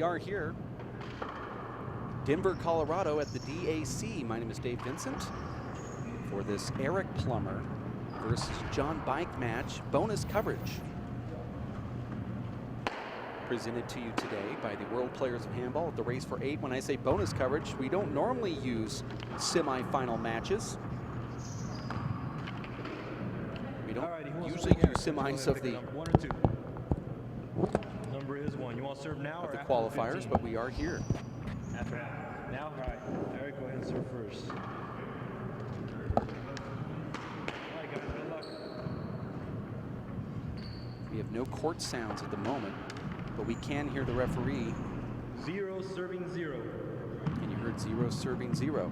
are here, Denver, Colorado at the DAC. My name is Dave Vincent for this Eric Plummer versus John Bike match, bonus coverage. Presented to you today by the World Players of Handball at the Race for 8. When I say bonus coverage, we don't normally use semifinal matches. We don't usually do semis of the 1 or 2. Number is 1. You want to serve now of or the after qualifiers, 15? but we are here. After now? All right. Eric, go ahead and serve first. All right, guys. Good luck. We have no court sounds at the moment, but we can hear the referee. 0 serving 0. And you heard 0 serving 0.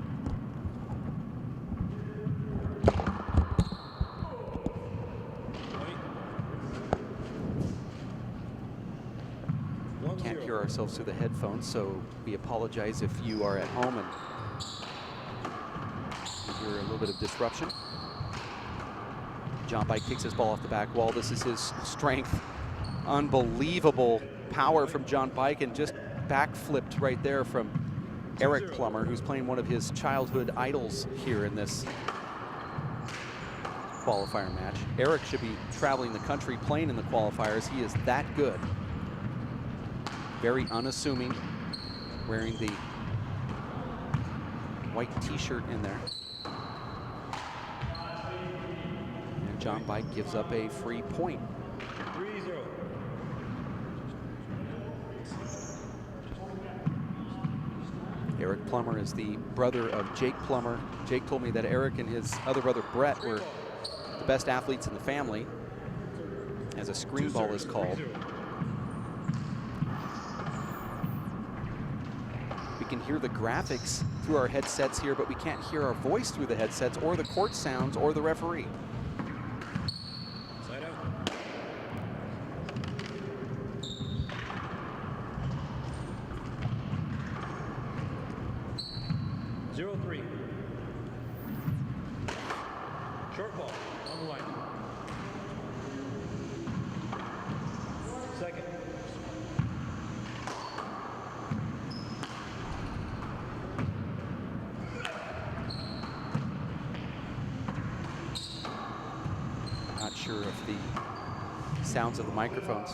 Can't hear ourselves through the headphones, so we apologize if you are at home and you hear a little bit of disruption. John Bike kicks his ball off the back wall. This is his strength. Unbelievable power from John Bike, and just backflipped right there from Eric Plummer, who's playing one of his childhood idols here in this qualifier match. Eric should be traveling the country playing in the qualifiers. He is that good. Very unassuming, wearing the white t-shirt in there. And John Bike gives up a free point. 3-0. Eric Plummer is the brother of Jake Plummer. Jake told me that Eric and his other brother Brett were the best athletes in the family, as a screen ball is called. We can hear the graphics through our headsets here, but we can't hear our voice through the headsets or the court sounds or the referee. Side out. Zero 3. Short ball on the line. Second. Not sure if the sounds of the microphones.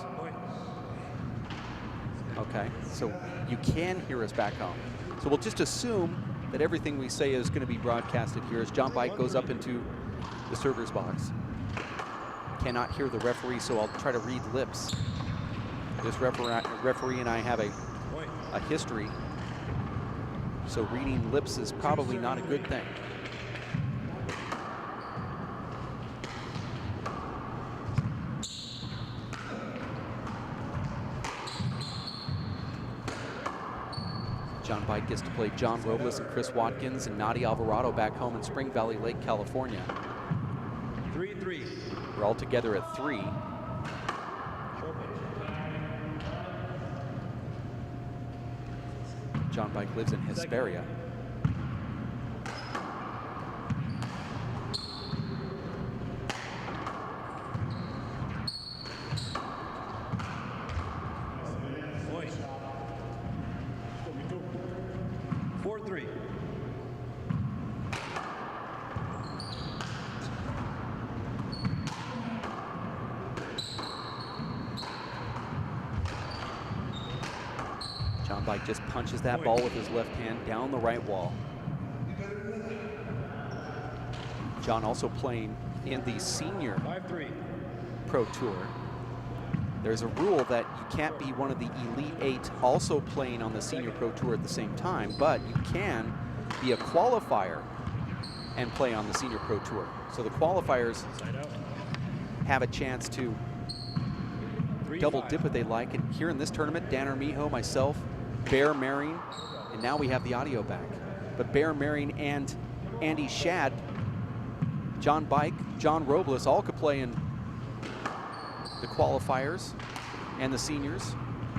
Okay, so you can hear us back home. So we'll just assume that everything we say is going to be broadcasted here as John Bike goes up into the server's box. Cannot hear the referee, so I'll try to read lips. This referee and I have a history, so reading lips is probably not a good thing. John Bike gets to play John Robles and Chris Watkins and Nadi Alvarado back home in Spring Valley Lake, California. 3-3. We're all together at 3. John Bike lives in Hesperia. Point. 4-3. John Bike just punches that ball with his left hand down the right wall. John also playing in the senior 5-3. pro tour. There's a rule that you can't be one of the Elite 8 also playing on the senior pro tour at the same time, but you can be a qualifier and play on the senior pro tour. So the qualifiers have a chance to double dip if they like. And here in this tournament, Dan Armijo, myself, Bear Maring, and now we have the audio back. But Bear Maring and Andy Shad, John Bike, John Robles all could play in the qualifiers and the seniors.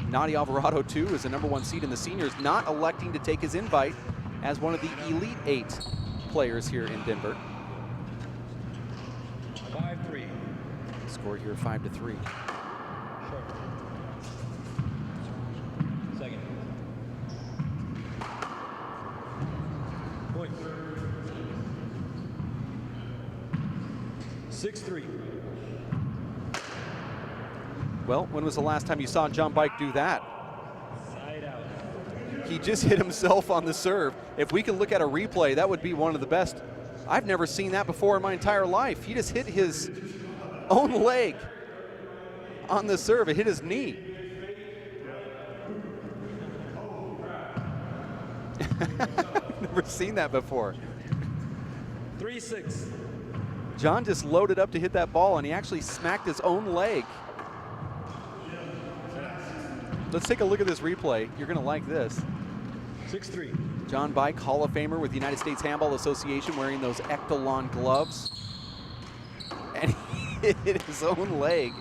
Nadi Alvarado too is the #1 seed in the seniors, not electing to take his invite as one of the Elite 8 players here in Denver. 5-3. Score here 5-3. Short. Second. 6-3. Well, when was the last time you saw John Bike do that? Side out. He just hit himself on the serve. If we can look at a replay, that would be one of the best. I've never seen that before in my entire life. He just hit his own leg on the serve. It hit his knee. Never seen that before. 3-6. John just loaded up to hit that ball, and he actually smacked his own leg. Let's take a look at this replay. You're going to like this. 6-3. John Bike, Hall of Famer with the United States Handball Association, wearing those Ectalon gloves. And he hit his own leg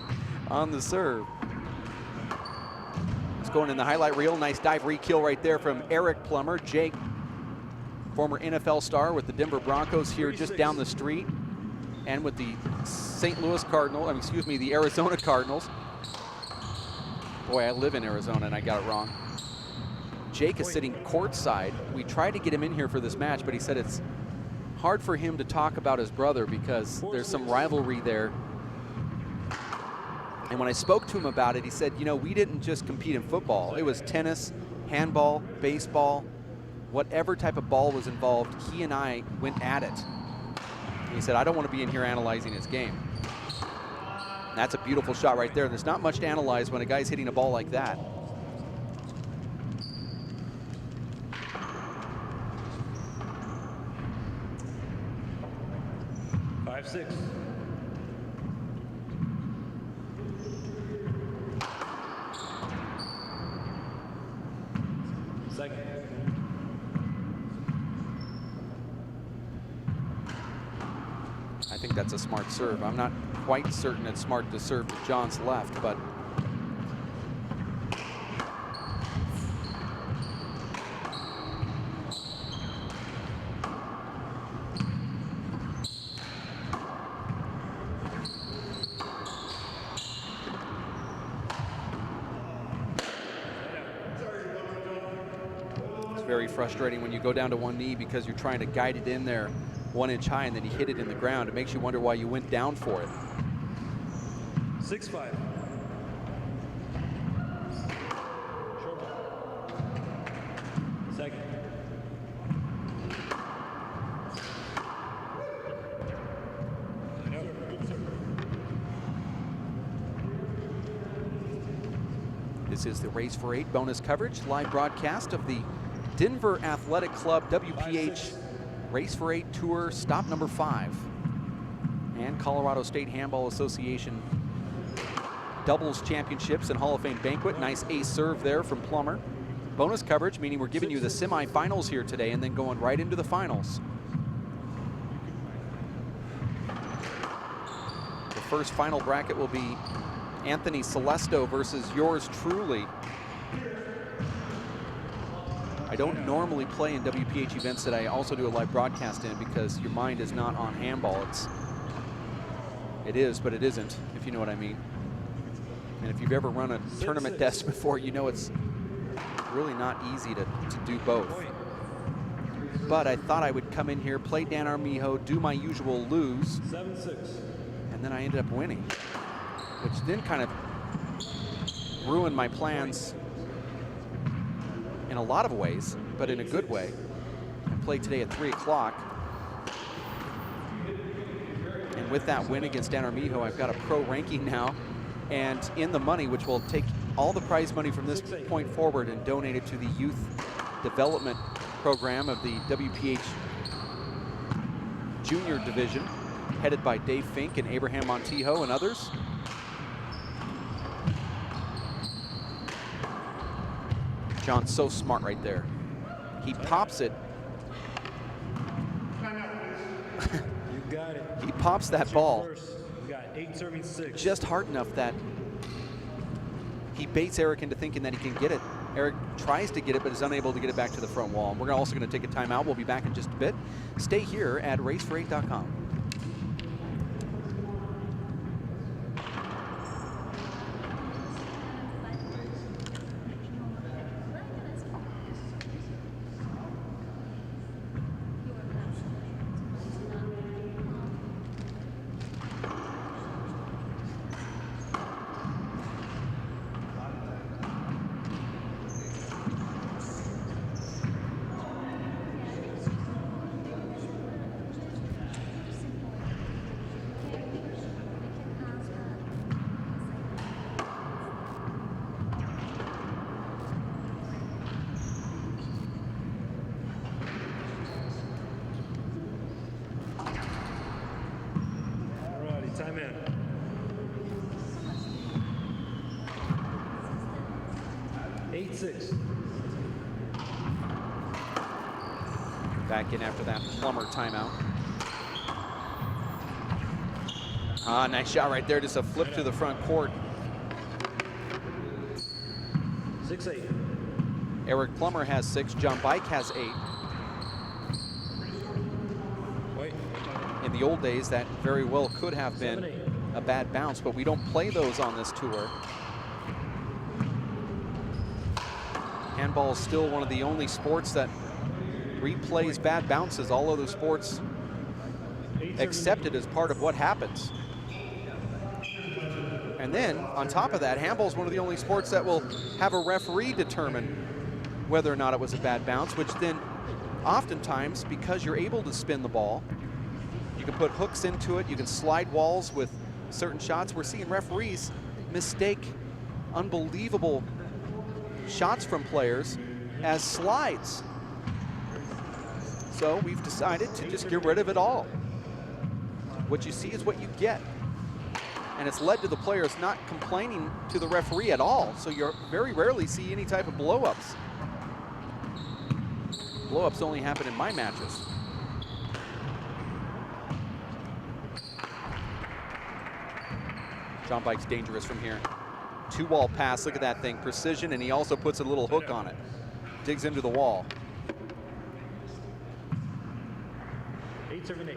on the serve. It's going in the highlight reel. Nice dive re-kill right there from Eric Plummer. Jake, former NFL star with the Denver Broncos here just down the street, and with the the Arizona Cardinals. Boy, I live in Arizona and I got it wrong. Jake is sitting courtside. We tried to get him in here for this match, but he said it's hard for him to talk about his brother because there's some rivalry there. And when I spoke to him about it, he said, you know, we didn't just compete in football. It was tennis, handball, baseball, whatever type of ball was involved, he and I went at it. And he said, I don't want to be in here analyzing his game. And that's a beautiful shot right there. There's not much to analyze when a guy's hitting a ball like that. Six. Second. I think that's a smart serve. I'm not quite certain it's smart to serve to John's left, but very frustrating when you go down to one knee because you're trying to guide it in there 1 inch high and then you hit it in the ground. It makes you wonder why you went down for it. 6-5. Second. This is the Race for 8 bonus coverage, live broadcast of the Denver Athletic Club WPH Race for 8 Tour, stop number 5. And Colorado State Handball Association doubles championships and Hall of Fame banquet. Nice ace serve there from Plummer. Bonus coverage, meaning we're giving you the semifinals here today and then going right into the finals. The first final bracket will be Anthony Celesto versus yours truly. I don't normally play in WPH events that I also do a live broadcast in because your mind is not on handball. It is, but it isn't, if you know what I mean. And if you've ever run a tournament desk before, you know it's really not easy to do both. But I thought I would come in here, play Dan Armijo, do my usual lose, 7-6. and then I ended up winning, which then kind of ruined my plans in a lot of ways, but in a good way. I played today at 3 o'clock. And with that win against Dan Armijo, I've got a pro ranking now and in the money, which will take all the prize money from this point forward and donate it to the youth development program of the WPH junior division, headed by Dave Fink and Abraham Montijo and others. John's so smart right there. He pops it. You got it. He pops that ball You got 8 serving 6. just hard enough that he baits Eric into thinking that he can get it. Eric tries to get it, but is unable to get it back to the front wall. And we're also going to take a timeout. We'll be back in just a bit. Stay here at racefor8.com. 8-6. Back in after that Plummer timeout. Nice shot right there, just a flip to the front court. 6-8. Eric Plummer has 6, John Bike has 8. Wait. In the old days, that very well could have been 7-8. a bad bounce, but we don't play those on this tour. Handball is still one of the only sports that replays bad bounces. All other sports accept it as part of what happens. And then, on top of that, handball is one of the only sports that will have a referee determine whether or not it was a bad bounce, which then oftentimes, because you're able to spin the ball, you can put hooks into it, you can slide walls with certain shots. We're seeing referees mistake unbelievable shots from players as slides. So we've decided to just get rid of it all. What you see is what you get. And it's led to the players not complaining to the referee at all. So you very rarely see any type of blow-ups. Blow-ups only happen in my matches. John Bike's dangerous from here. 2-wall pass, look at that thing, precision, and he also puts a little hook on it. Digs into the wall. 8-7-8.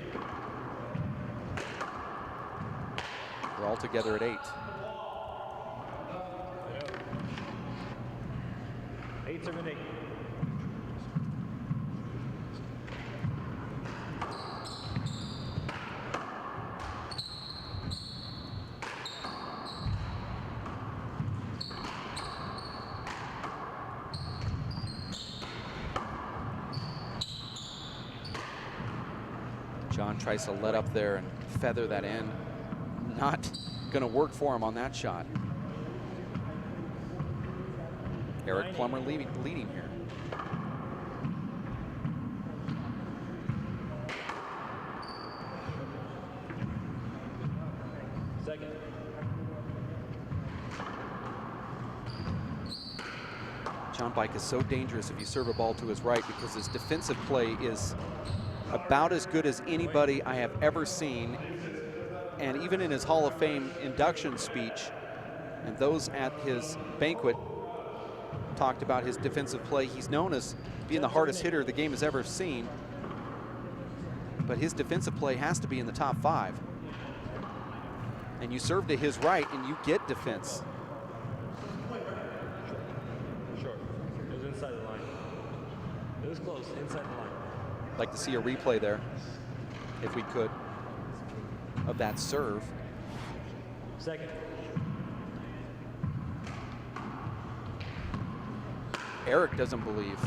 We're all together at 8. 8-7-8. John tries to let up there and feather that in. Not going to work for him on that shot. Eric Plummer leading here. Second. John Bike is so dangerous if you serve a ball to his right because his defensive play is about as good as anybody I have ever seen. And even in his Hall of Fame induction speech, and those at his banquet talked about his defensive play. He's known as being the hardest hitter the game has ever seen, but his defensive play has to be in the top 5. And you serve to his right and you get defense. Short. It was inside the line. It was close, inside the line. Like to see a replay there, if we could, of that serve. Second. Eric doesn't believe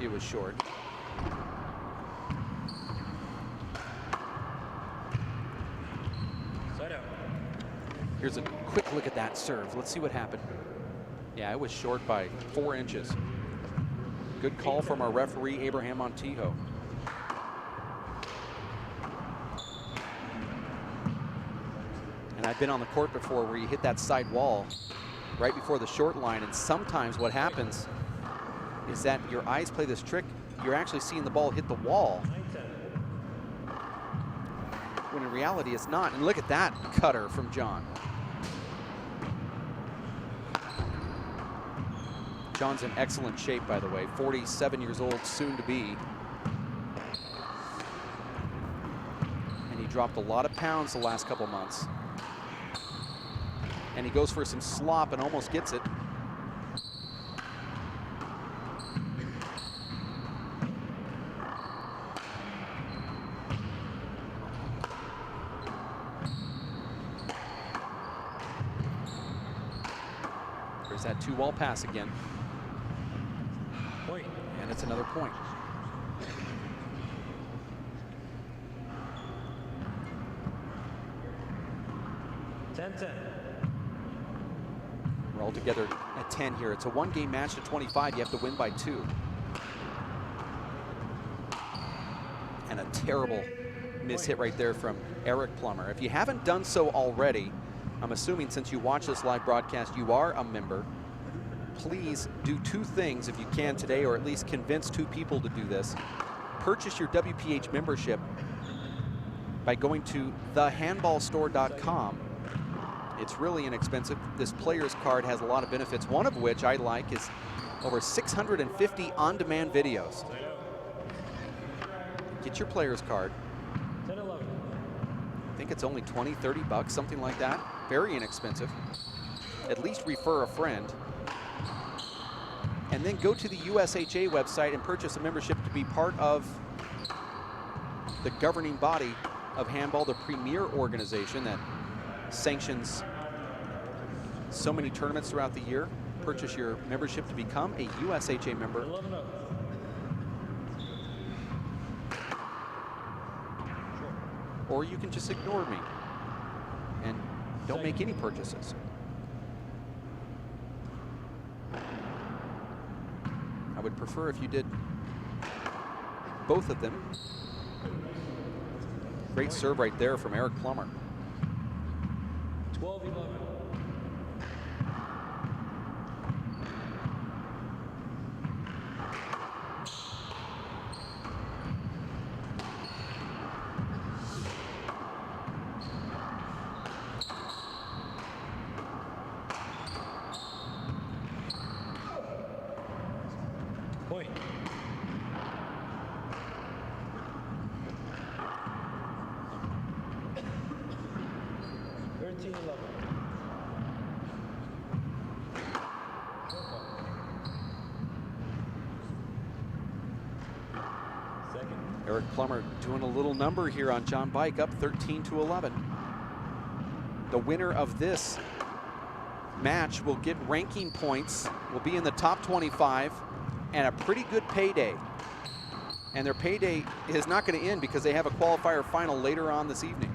it was short. Side out. Here's a quick look at that serve. Let's see what happened. Yeah, it was short by 4 inches. Good call from our referee, Abraham Montijo. And I've been on the court before where you hit that side wall right before the short line, and sometimes what happens is that your eyes play this trick. You're actually seeing the ball hit the wall, when in reality it's not. And look at that cutter from John. John's in excellent shape, by the way, 47 years old, soon to be. And he dropped a lot of pounds the last couple months. And he goes for some slop and almost gets it. There's that 2-wall pass again. Point. And it's another point. We're all together at 10 here. It's a 1-game match to 25. You have to win by 2. And a terrible miss hit right there from Eric Plummer. If you haven't done so already, I'm assuming since you watch this live broadcast, you are a member. please do two things if you can today, or at least convince two people to do this. Purchase your WPH membership by going to thehandballstore.com. It's really inexpensive. This player's card has a lot of benefits, one of which I like is over 650 on-demand videos. Get your player's card. I think it's only 20, 30 bucks, something like that. Very inexpensive. At least refer a friend. And then go to the USHA website and purchase a membership to be part of the governing body of handball, the premier organization that sanctions so many tournaments throughout the year. Purchase your membership to become a USHA member. Or you can just ignore me and don't make any purchases. I would prefer if you did both of them. Great serve right there from Eric Plummer. 12-11. Point. 13-11. Eric Plummer doing a little number here on John Bike, up 13-11. The winner of this match will get ranking points, will be in the top 25, and a pretty good payday. And their payday is not going to end because they have a qualifier final later on this evening.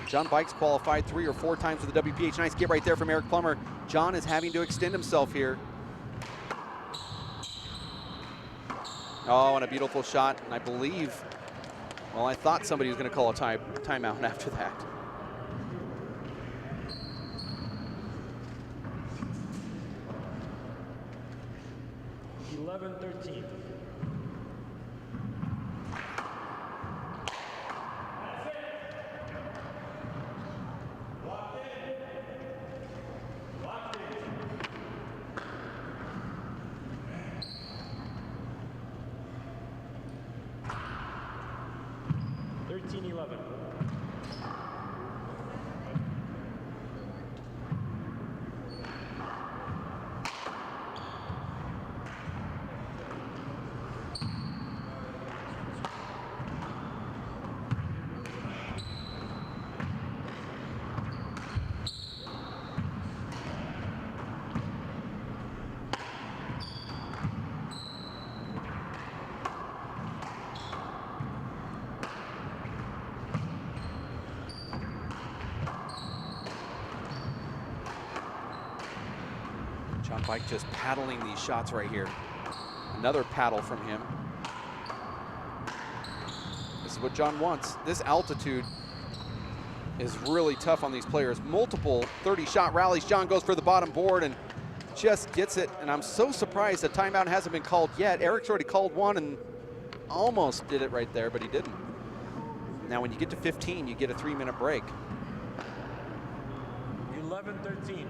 John Bike's qualified 3 or 4 times with the WPH. Nice get right there from Eric Plummer. John is having to extend himself here. Oh, and a beautiful shot. And I believe, well, I thought somebody was going to call a timeout after that. (11-13). John Bike just paddling these shots right here. Another paddle from him. This is what John wants. This altitude is really tough on these players. Multiple 30-shot rallies. John goes for the bottom board and just gets it. And I'm so surprised the timeout hasn't been called yet. Eric's already called one and almost did it right there, but he didn't. Now when you get to 15, you get a 3-minute break. 11-13.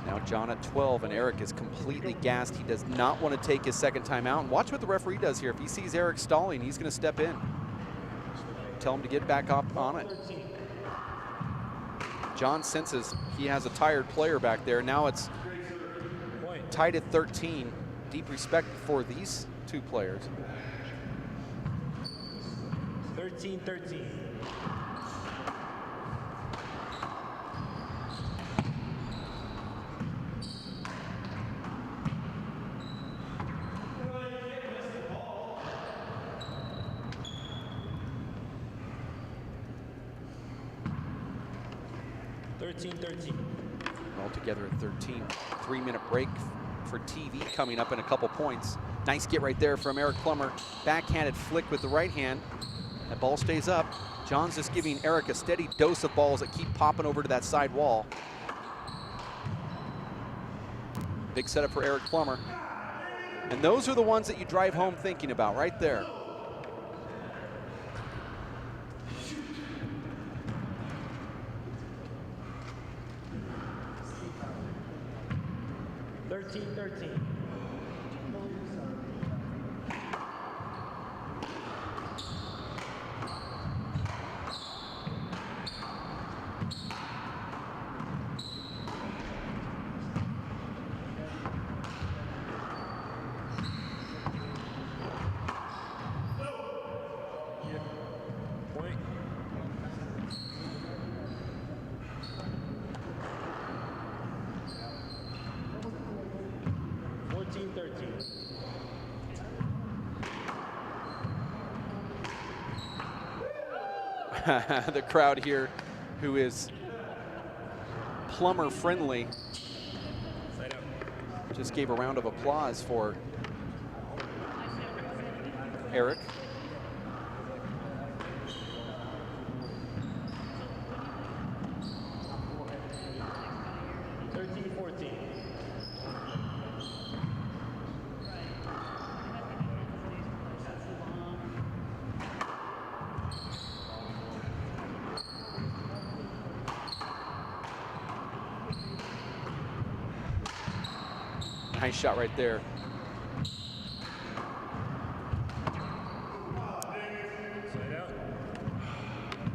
Now John at 12, and Eric is completely gassed. He does not want to take his second timeout. And watch what the referee does here. If he sees Eric stalling, he's going to step in. Tell him to get back up on it. John senses he has a tired player back there. Now it's tied at 13. Deep respect for these two players. 13-13. All together at 13. 3-minute break for TV coming up in a couple points. Nice get right there from Eric Plummer. Backhanded flick with the right hand. That ball stays up. John's just giving Eric a steady dose of balls that keep popping over to that side wall. Big setup for Eric Plummer. And those are the ones that you drive home thinking about right there. The crowd here, who is Plummer friendly, just gave a round of applause for Eric. Nice shot right there.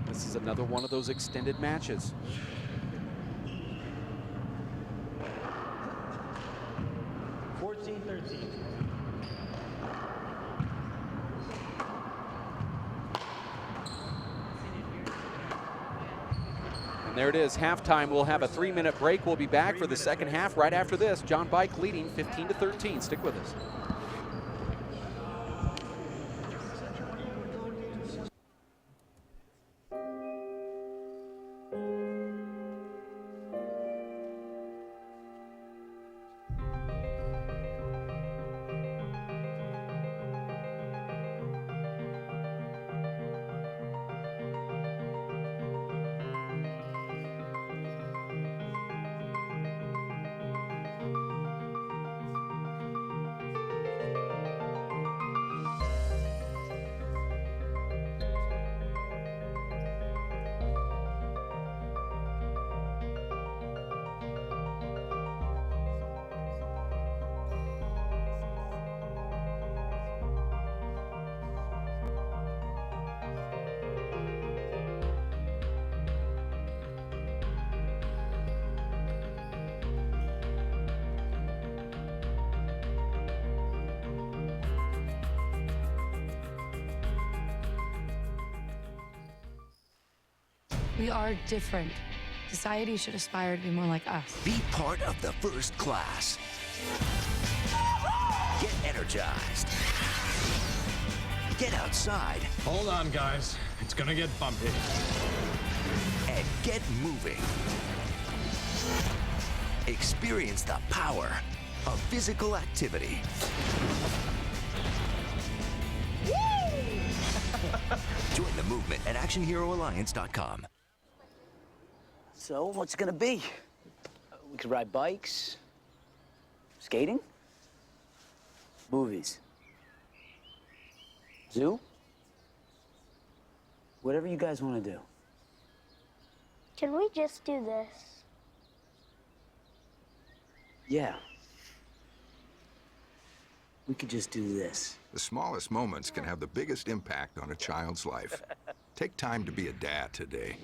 This is another one of those extended matches. And there it is, halftime. We'll have a 3-minute break. We'll be back for the second half right after this. John Bike leading 15-13. Stick with us. We are different. Society should aspire to be more like us. Be part of the first class. Get energized. Get outside. Hold on, guys. It's gonna get bumpy. And get moving. Experience the power of physical activity. Join the movement at ActionHeroAlliance.com. So, what's it gonna be? We could ride bikes, skating, movies, zoo, whatever you guys want to do. Can we just do this? Yeah. We could just do this. The smallest moments can have the biggest impact on a child's life. Take time to be a dad today.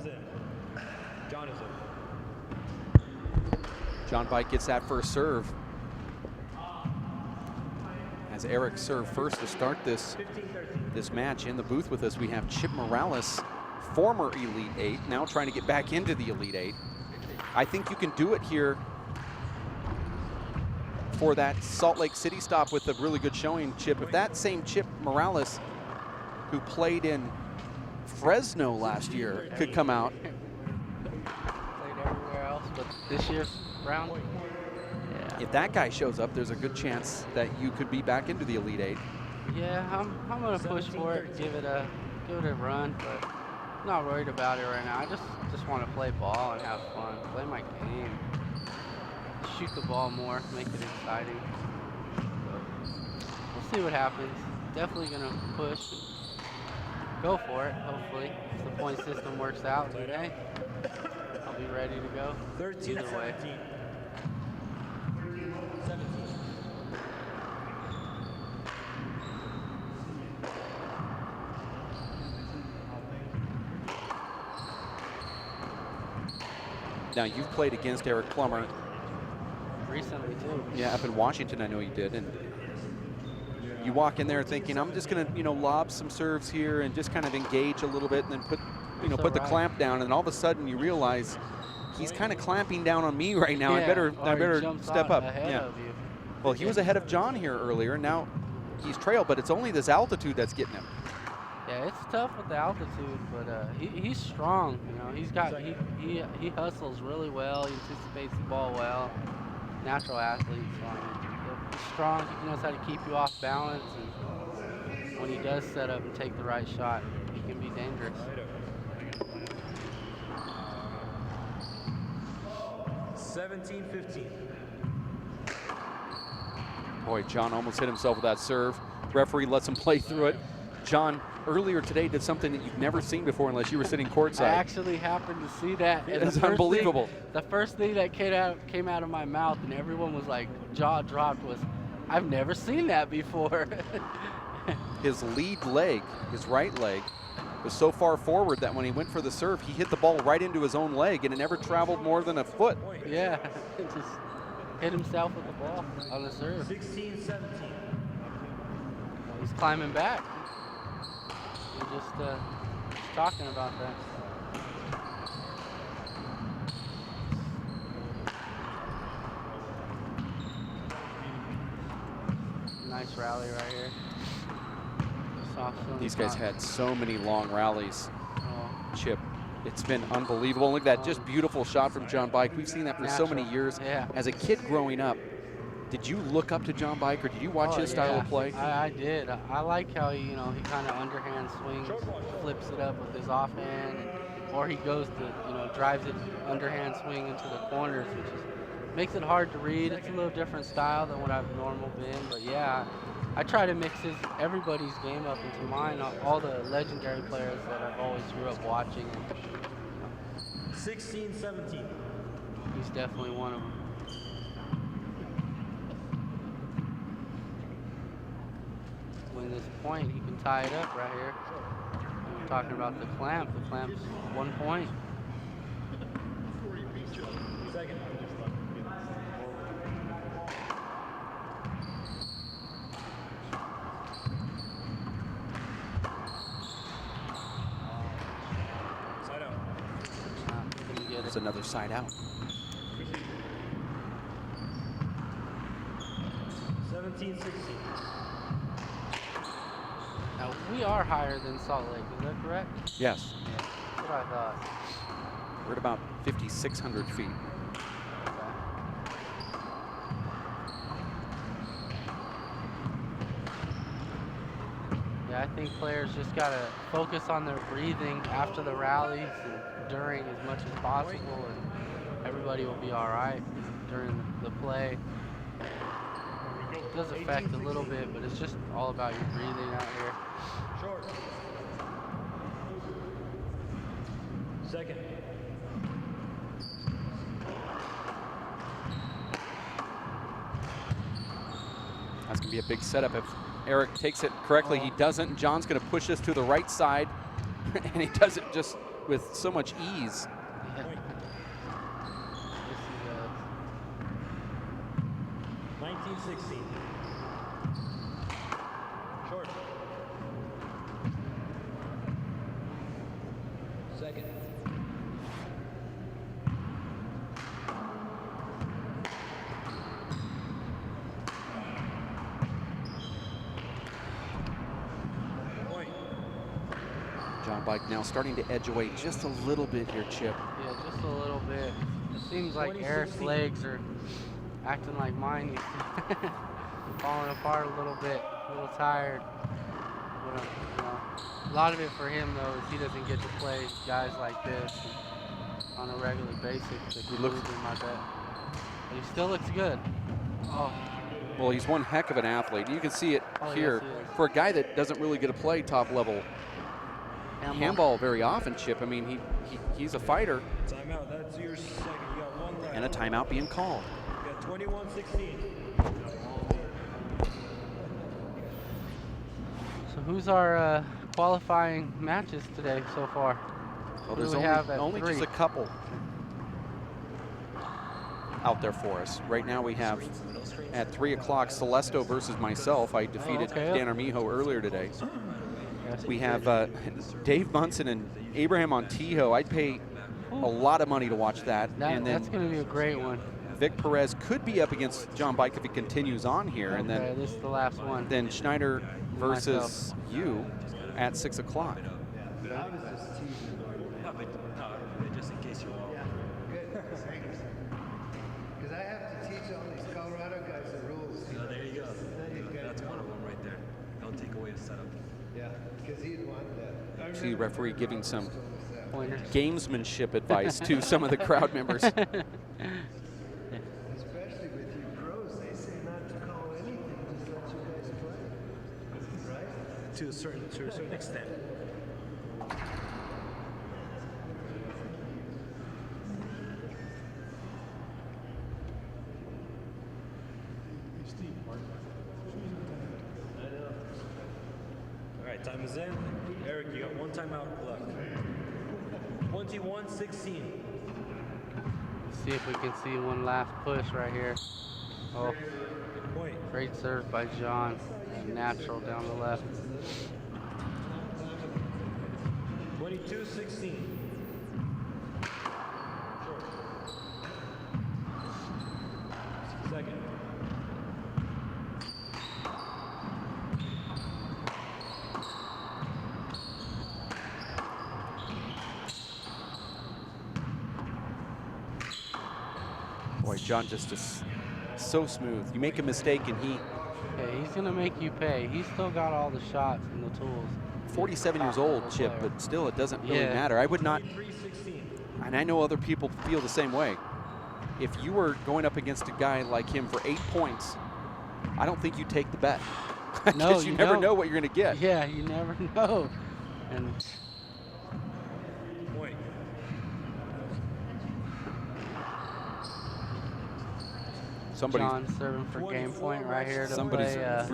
in. John is in. John Bike gets that first serve. As Eric served first to start this match. In the booth with us, we have Chip Morales, former Elite Eight, now trying to get back into the Elite Eight. I think you can do it here for that Salt Lake City stop with a really good showing, Chip. If that same Chip Morales, who played in Fresno last year, could come out. Played everywhere else, but this year's round. Yeah. If that guy shows up, there's a good chance that you could be back into the Elite Eight. Yeah, I'm gonna push for it, give it a run, but I'm not worried about it right now. I just want to play ball and have fun, play my game, shoot the ball more, make it exciting. We'll see what happens. Definitely gonna push and go for it. Hopefully, if the point system works out today, I'll be ready to go. 13, Either way. 17. 17. Now, you've played against Eric Plummer. Recently too. Yeah, up in Washington, I know you did. And you walk in there thinking, I'm just going to, lob some serves here and just kind of engage a little bit and then put, put the clamp down. And all of a sudden you realize he's kind of clamping down on me right now. Yeah, I better step up. Ahead of you. Well, he was ahead of John here earlier. And now he's trailed, but it's only this altitude that's getting him. Yeah, it's tough with the altitude, but he's strong. He hustles really well. He anticipates the ball well. Natural athlete, so he's strong. He knows how to keep you off balance, and when he does set up and take the right shot, he can be dangerous. 17-15. Boy, John almost hit himself with that serve. Referee lets him play through it. John earlier today did something that you've never seen before unless you were sitting courtside. I actually happened to see that. It is unbelievable. The first thing that came out of my mouth, and everyone was like, jaw dropped, was, I've never seen that before. His lead leg, his right leg, was so far forward that when he went for the serve, he hit the ball right into his own leg, and it never traveled more than a foot. Yeah, just hit himself with the ball on the serve. 16-17. He's climbing back. We're just talking about that. Nice rally right here. These guys had so many long rallies, Oh. Chip. It's been unbelievable. Look at that, just beautiful shot from John Bike. We've seen that for so many years. Yeah. As a kid growing up, did you look up to John Bike, or did you watch his style of play? I did. I like how he kind of underhand swings, flips it up with his offhand, or he goes to, drives it underhand swing into the corners, which makes it hard to read. It's a little different style than what I've normally been, but yeah, I try to mix everybody's game up into mine. All the legendary players that I've always grew up watching. 16-17. He's definitely one of them. Win this point, he can tie it up right here. We're talking about the clamp. The clamp's 1 point. Second. Side out. Couldn't get There's it. another side out. 17-16. Now, we are higher than Salt Lake, is that correct? Yes. Yeah, that's what I thought. We're at about 5,600 feet. Yeah, I think players just got to focus on their breathing after the rallies and during as much as possible, and everybody will be all right during the play. It does affect a little bit, but it's just all about your breathing out here. Short. Second. That's going to be a big setup if Eric takes it correctly. He doesn't. John's going to push this to the right side, and he does it just with so much ease. Yeah. Yes, he does. 19-16. Short. Second. Point. John Bike now starting to edge away just a little bit here, Chip. Yeah, just a little bit. It seems like Eric's legs are acting like mine used to. Falling apart a little bit, a little tired. But, you know, a lot of it for him, though, is he doesn't get to play guys like this on a regular basis. He looks him, I bet. But he still looks good. Oh. Well, he's one heck of an athlete. You can see it here. Yes, he is. For a guy that doesn't really get to play top level handball very often, Chip, I mean, he's a fighter. Timeout. That's your second. You got one right. And a timeout being called. You got 21-16. So who's our qualifying matches today so far? Well, Who there's do we have at only 3? just a couple out there for us. Right now we have at 3 o'clock Celesto versus myself. I defeated Dan Armijo earlier today. Yes, We have Dave Munson and Abraham Montijo. I'd pay a lot of money to watch that. And then that's going to be a great one. Vic Perez could be up against John Bike if he continues on here. Okay, And then this is the last one. Then Schneider versus you at 6 o'clock. Just in case you're wrong. Because I have to teach all these Colorado guys the rules. There you go. That's one of them right there. Don't take away the setup. Yeah, because he'd want that. See the referee giving some Pointers. gamesmanship advice to some of the crowd members. Especially with you pros, they say not to call anything, just let you guys play. Right? To a certain extent. All right, time is in. Eric, you got one timeout left. 21-16. See if we can see one last push right here. Oh, Point. great serve by John. Natural down the left. 22-16. Short. Second. Boy, John just is so smooth. You make a mistake and he, Yeah, he's going to make you pay. He's still got all the shots and the tools. 47 years old, Chip, but still it doesn't really Yeah. matter. I would not, and I know other people feel the same way. If you were going up against a guy like him for 8 points, I don't think you take the bet. No, Because you never don't. know what you're going to get. Yeah, you never know. And Point. Somebody's, John serving for game point right here to somebody's play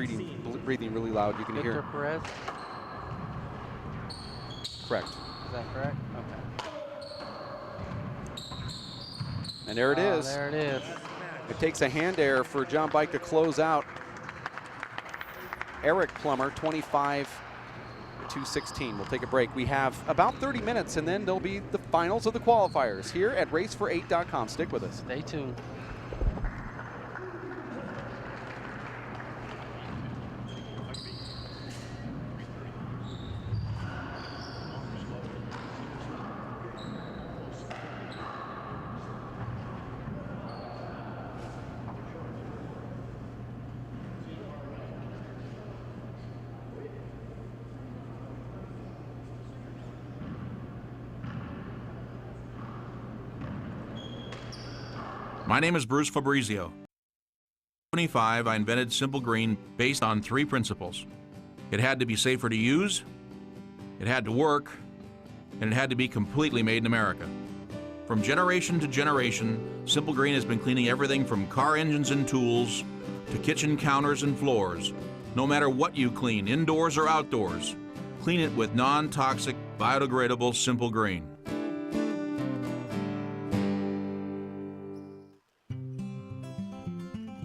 breathing really loud. You can Victor hear. Perez. Correct. Is that correct? Okay. And there it is. There it is. It takes a hand error for John Bike to close out. Eric Plummer, 25-16. We'll take a break. We have about 30 minutes, and then there'll be the finals of the qualifiers here at racefor8.com. Stick with us. Stay tuned. My name is Bruce Fabrizio. In 1975, I invented Simple Green based on 3 principles. It had to be safer to use, it had to work, and it had to be completely made in America. From generation to generation, Simple Green has been cleaning everything from car engines and tools to kitchen counters and floors. No matter what you clean, indoors or outdoors, clean it with non-toxic Biodegradable Simple Green.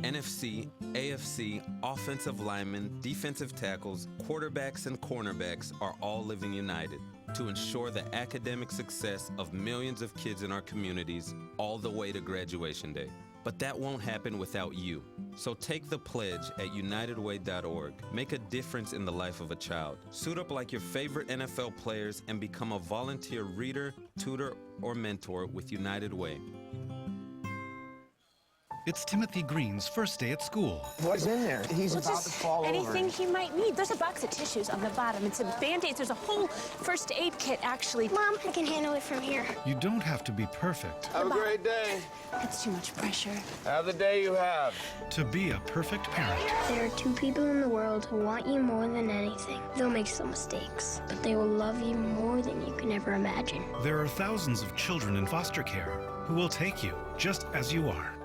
NFC, AFC, offensive linemen, defensive tackles, quarterbacks, and cornerbacks are all living united to ensure the academic success of millions of kids in our communities all the way to graduation day. But that won't happen without you. So take the pledge at unitedway.org. Make a difference in the life of a child. Suit up like your favorite NFL players and become a volunteer reader, tutor, or mentor with United Way. It's Timothy Green's first day at school. What's in there? He's about to fall over. Anything he might need. There's a box of tissues on the bottom and some Band-Aids. There's a whole first aid kit, actually. Mom, I can handle it from here. You don't have to be perfect Have a great day. That's too much pressure. Have the day you have. to be a perfect parent. There are two people in the world who want you more than anything. They'll make some mistakes, but they will love you more than you can ever imagine. There are thousands of children in foster care who will take you just as you are.